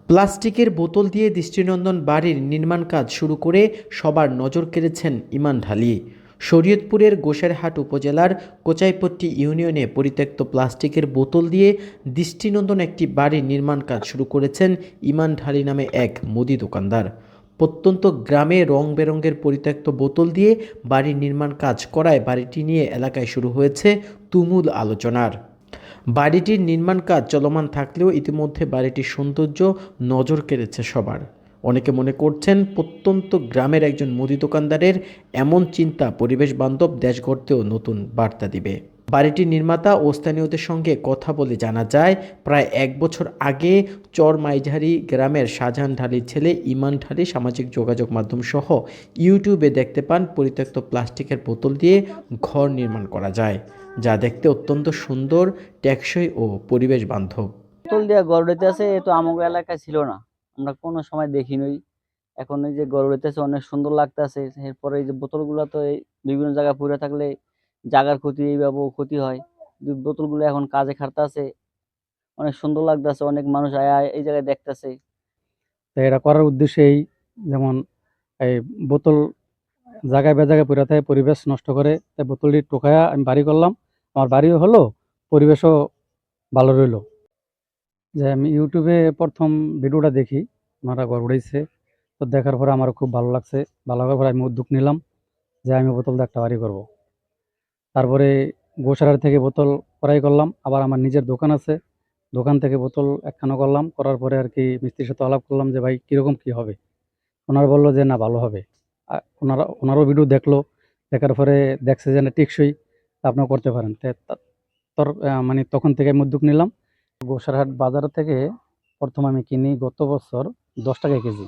প্লাস্টিকের বোতল দিয়ে দৃষ্টিনন্দন বাড়ির নির্মাণ কাজ শুরু করে সবার নজর কেড়েছেন ইমান ঢালি। শরীয়তপুরের গোসাইরহাট উপজেলার কোচাইপট্টি ইউনিয়নে পরিত্যক্ত প্লাস্টিকের বোতল দিয়ে দৃষ্টিনন্দন একটি বাড়ির নির্মাণ কাজ শুরু করেছেন ইমান ঢালি নামে এক মুদি দোকানদার। প্রত্যন্ত গ্রামে রং বেরঙের পরিত্যক্ত বোতল দিয়ে বাড়ির নির্মাণ কাজ করায় বাড়িটি নিয়ে এলাকায় শুরু হয়েছে তুমুল আলোচনার। বাড়িটির নির্মাণ কাজ চলমান থাকলেও ইতিমধ্যে বাড়িটির সৌন্দর্য নজর কেড়েছে সবার। অনেকে মনে করছেন প্রত্যন্ত গ্রামের একজন মুদি দোকানদারের এমন চিন্তা পরিবেশ বান্ধব দেশ গড়তেও নতুন বার্তা দিবে। বাড়িটির নির্মাতা ও স্থানীয়দের সঙ্গে কথা বলে জানা যায়, প্রায় ১ বছর আগে চরমাইঝারি গ্রামের শাহজাহান ঢালির ছেলে ইমান ঢালি সামাজিক যোগাযোগ মাধ্যম সহ ইউটিউবে দেখতে পান পরিত্যক্ত প্লাস্টিকের বোতল দিয়ে ঘর নির্মাণ করা যায়, যা দেখতে অত্যন্ত সুন্দর, টেকসই ও পরিবেশ বান্ধব। বোতল দিয়া গড় হইতেছে, এ তো আমাগো এলাকায় ছিল না, আমরা কোনো সময় দেখিনই। এখন এই যে গড় হইতেছে অনেক সুন্দর লাগতেছে। এরপরে এই যে বোতলগুলো তো এই বিভিন্ন জায়গায় পড়ে থাকলে জাগার ক্ষতি, এইভাবে ক্ষতি হয়। বোতলগুলো এখন কাজে খাটতেছে, অনেক সুন্দর লাগতেছে, অনেক মানুষ আয়া এই জায়গায় দেখতেছে। তো এটা করার উদ্দেশ্যেই, যেমন এই বোতল জায়গায় বেজায়গায় পড়ে থাকে, পরিবেশ নষ্ট করে, তাই বোতলটি টোকায়া আমি বাড়ি করলাম। আমার বাড়িও হলো, পরিবেশও ভালো রইলো। যে আমি ইউটিউবে প্রথম ভিডিওটা দেখি, ওনারা ঘর উড়াইছে, তো দেখার পরে আমার খুব ভালো লাগছে। ভালো লাগার পরে আমি উদ্যোগ নিলাম যে আমি বোতল দিয়ে একটা বাড়ি করব। তারপরে গোসারার থেকে বোতল ক্রয় করলাম, আবার আমার নিজের দোকান আছে, দোকান থেকে বোতল একখানা করলাম। করার পরে আর কি মিস্ত্রির সাথে আলাপ করলাম যে ভাই কীরকম কী হবে। ওনারা বললো যে না, ভালো হবে। ওনারও ভিডিও দেখলো, দেখার পরে দেখছে যে না টেকসই, আপনিও করতে পারেন। মানে তখন থেকে আমি উদ্যোগ নিলাম। গোসারহাট বাজার থেকে প্রথম আমি কিনি গত বছর 10 টাকা কেজি।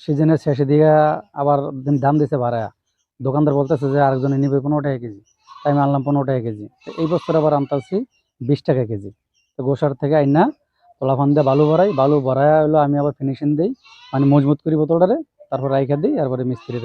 সিজনের শেষে দিকে আবার দাম দিছে বাড়ায়া। দোকানদার বলতেছে যে আরেকজনে নিবে 15 টাকা কেজি, তাই আমি আনলাম 15 টাকা কেজি। তো এই বছর আবার আনতেছি 20 টাকা কেজি। তো গোসার থেকে আইনা তোলাফান দিয়ে বালু ভরাই হলো, আমি আবার ফিনিশিং দিই, মানে মজবুত করি বোতলটারে, তারপর রাইখা দিই, তারপরে মিস্ত্রি